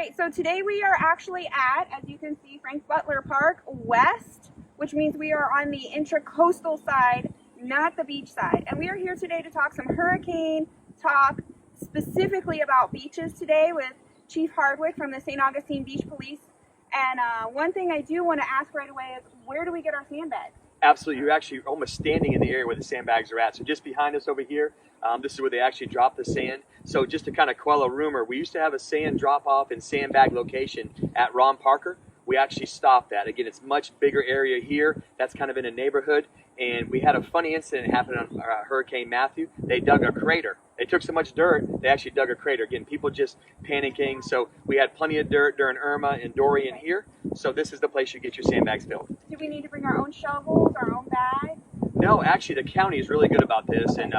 right, so today we are actually at, as you can see, Frank Butler Park West, which means we are on the intracoastal side, not the beach side. And we are here today to talk some hurricane talk, specifically about beaches today with Chief Hardwick from the St. Augustine Beach Police. And one thing I do want to ask right away is, where do we get our sandbags? Absolutely, you're actually almost standing in the area where the sandbags are at. So just behind us over here, this is where they actually drop the sand. So just to kind of quell a rumor, we used to have a sand drop-off and sandbag location at Ron Parker. We actually stopped that. Again, it's a much bigger area here. That's kind of in a neighborhood. And we had a funny incident happen on Hurricane Matthew. They dug a crater. They took so much dirt, they actually dug a crater. Again, people just panicking. So we had plenty of dirt during Irma and Dorian here. So this is the place you get your sandbags filled. Do we need to bring our own shovels, our own bags? No, actually the county is really good about this. And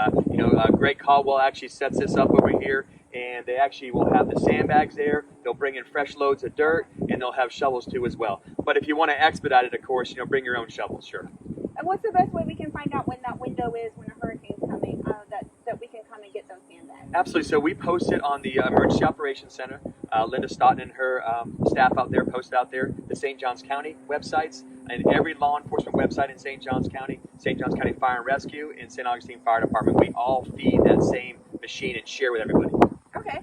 Greg Caldwell actually sets this up over here. And they actually will have the sandbags there. They'll bring in fresh loads of dirt, and they'll have shovels too as well. But if you want to expedite it, of course, bring your own shovels, sure. And what's the best way we can find out when that window is when a hurricane's coming, that we can come and get those sandbags? Absolutely. So we post it on the Emergency Operations Center. Linda Stoughton and her staff out there post out there, the St. Johns County websites, and every law enforcement website in St. Johns County Fire and Rescue, and St. Augustine Fire Department. We all feed that same machine and share with everybody. Okay.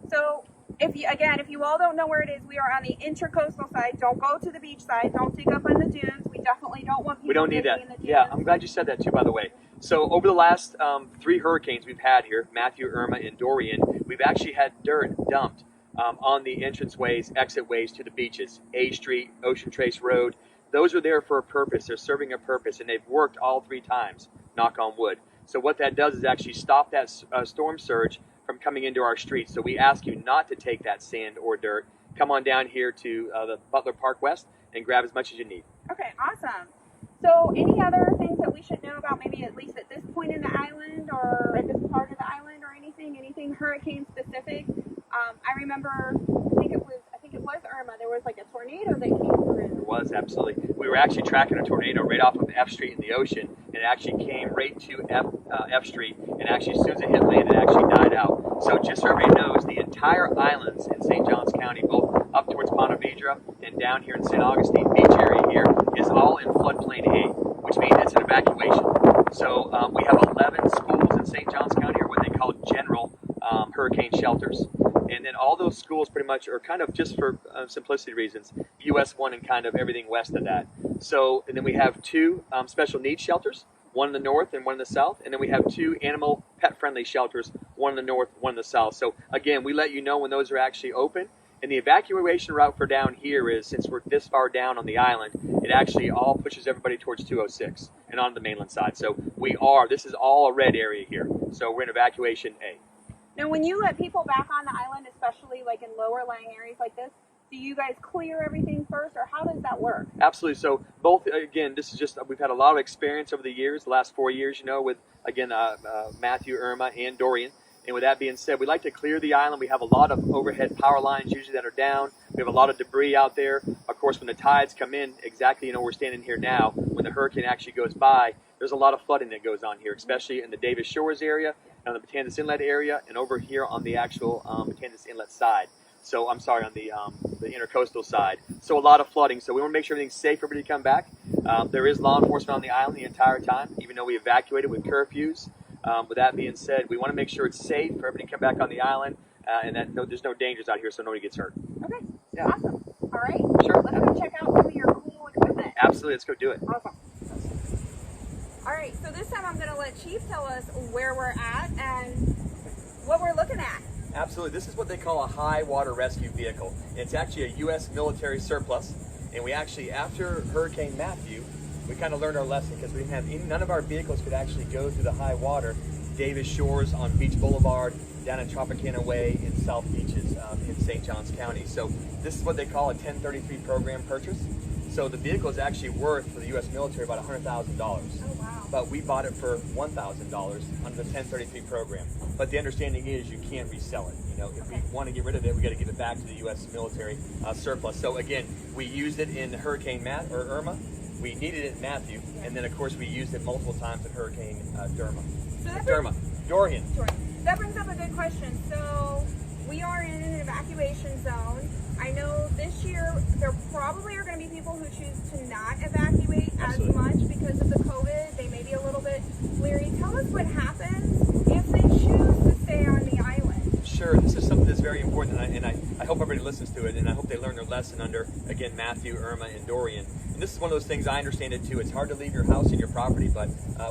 So if you all don't know where it is, we are on the intracoastal side. Don't go to the beach side. Don't dig up on the dunes. We definitely don't want people. We don't need that. In the dunes. Yeah, I'm glad you said that too, by the way. So over the last 3 hurricanes we've had here, Matthew, Irma, and Dorian, we've actually had dirt dumped on the entranceways, exit ways to the beaches. A Street, Ocean Trace Road. Those are there for a purpose. They're serving a purpose, and they've worked all 3 times, knock on wood. So what that does is actually stop that storm surge from coming into our streets. So we ask you not to take that sand or dirt. Come on down here to the Butler Park West and grab as much as you need. Okay, awesome. So any other things that we should know about, maybe at least at this point in the island or at this part of the island or anything hurricane specific? I remember, I think it was Irma. There was like a tornado that came through. There was, absolutely. We were actually tracking a tornado right off of F Street in the ocean, and it actually came right to F Street, and actually as soon as it hit land, it actually died out. So just so everybody knows, the entire islands in St. Johns County, both up towards Ponte Vedra and down here in St. Augustine Beach area here, is all in floodplain A, which means it's an evacuation. So we have 11 schools in St. Johns County, or what they call general hurricane shelters. And then all those schools pretty much are kind of, just for simplicity reasons, US 1 and kind of everything west of that. So, and then we have 2 special needs shelters, one in the north and one in the south. And then we have 2 animal pet-friendly shelters, one in the north, one in the south. So again, we let you know when those are actually open. And the evacuation route for down here is, since we're this far down on the island, it actually all pushes everybody towards 206 and on the mainland side. So this is all a red area here. So we're in evacuation A. Now, when you let people back on the island, especially like in lower lying areas like this, do you guys clear everything first, or how does that work? Absolutely. So both, again, this is just, we've had a lot of experience over the years, the last 4 years, with, again, Matthew, Irma, and Dorian. And with that being said, we like to clear the island. We have a lot of overhead power lines usually that are down. We have a lot of debris out there. Of course, when the tides come in, exactly, we're standing here now, when the hurricane actually goes by, there's a lot of flooding that goes on here, especially in the Davis Shores area, on the Matanzas Inlet area, and over here on the actual Matanzas Inlet side. So I'm sorry, on the intercoastal side. So a lot of flooding. So we want to make sure everything's safe for everybody to come back. There is law enforcement on the island the entire time, even though we evacuated with curfews. With that being said, we want to make sure it's safe for everybody to come back on the island, and that there's no dangers out here, so nobody gets hurt. Okay. Yeah. Awesome. All right. Sure. Let's go check out some of your cool equipment. Absolutely. Let's go do it. Awesome. All right, so this time I'm going to let Chief tell us where we're at and what we're looking at. Absolutely. This is what they call a high water rescue vehicle. It's actually a U.S. military surplus, and we actually, after Hurricane Matthew, we kind of learned our lesson, because we didn't have none of our vehicles could actually go through the high water. Davis Shores on Beach Boulevard, down in Tropicana Way, in South Beaches in St. Johns County. So this is what they call a 1033 program purchase. So the vehicle is actually worth, for the U.S. military, about $100,000. Oh, wow. But we bought it for $1,000 under the 1033 program. But the understanding is you can't resell it. If we want to get rid of it, we got to give it back to the U.S. military surplus. So again, we used it in Hurricane Irma. We needed it in Matthew, and then of course we used it multiple times in Hurricane Dorian. That brings up a good question. So We are in an evacuation zone. I know this year there probably are going to be people who choose to not evacuate as much because of the COVID. They may be a little bit leery. Tell us what happens if they choose to stay on the island. Sure, this is something that's very important, and I hope everybody listens to it, and I hope they learn their lesson under, again, Matthew, Irma, and Dorian. And this is one of those things, I understand it too. It's hard to leave your house and your property, but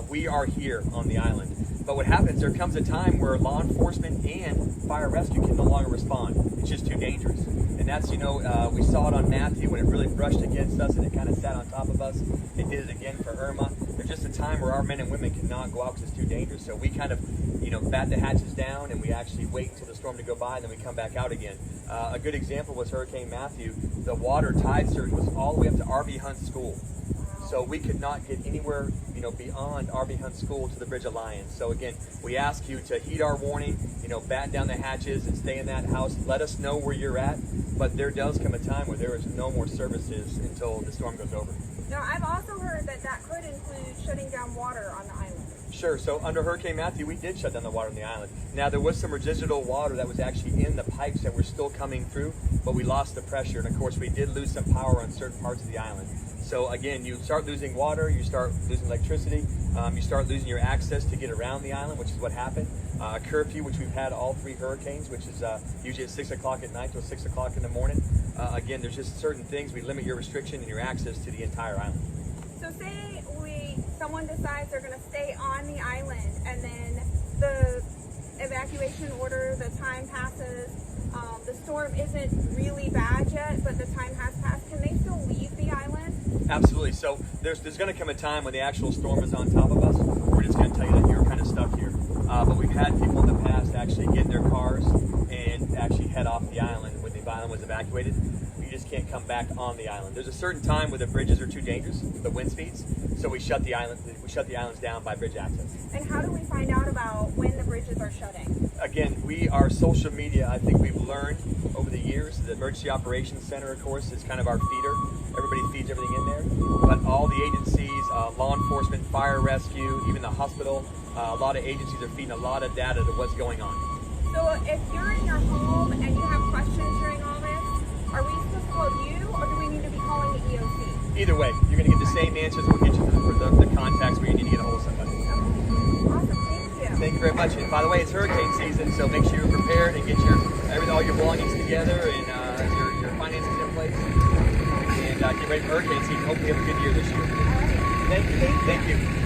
we are here on the island. But what happens, there comes a time where law enforcement and fire rescue can no longer respond. It's just too dangerous. And that's, we saw it on Matthew when it really brushed against us and it kind of sat on top of us. It did it again for Irma. There's just a time where our men and women cannot go out because it's too dangerous. So we kind of, bat the hatches down and we actually wait until the storm to go by and then we come back out again. A good example was Hurricane Matthew. The water tide surge was all the way up to RV Hunt School. So we could not get anywhere, beyond RV Hunt School to the Bridge of Lions. So again, we ask you to heed our warning, batten down the hatches and stay in that house. Let us know where you're at. But there does come a time where there is no more services until the storm goes over. Now, I've also heard that could include shutting down water on the island. Sure. So under Hurricane Matthew, we did shut down the water on the island. Now, there was some residual water that was actually in the pipes that were still coming through, but we lost the pressure. And of course, we did lose some power on certain parts of the island. So again, you start losing water, you start losing electricity, you start losing your access to get around the island, which is what happened. Curfew, which we've had all 3 hurricanes, which is usually at 6 o'clock at night till 6 o'clock in the morning. Again, there's just certain things, we limit your restriction and your access to the entire island. So say someone decides they're going to stay on the island and then the evacuation order, the time passes, the storm isn't really bad yet, but the time has passed. Can they still leave the island? Absolutely. So there's going to come a time when the actual storm is on top of us. We're just going to tell you that you're kind of stuck here. But we've had people in the past actually get in their cars and actually head off the island when the island was evacuated. You just can't come back on the island. There's a certain time where the bridges are too dangerous, the wind speeds, so we shut the islands down by bridge access. And how do we find out about when the bridges are shutting? Again, our social media, I think we've learned over the years. The Emergency Operations Center, of course, is kind of our feeder. Everybody feeds everything in there. But all the agencies, law enforcement, fire rescue, even the hospital, a lot of agencies are feeding a lot of data to what's going on. So if you're in your home and you have questions during all this, are we supposed to call you or do we need to be calling the EOC? Either way, you're going to get the same answers. We'll get you the contacts where you need to get a hold of somebody. Awesome, thank you. Thank you very much. And by the way, it's hurricane season, so make sure you're prepared and get all your belongings together and your finances in place. And get ready for hurricane season. Hopefully have a good year this year. All right. Thank you. Thank you.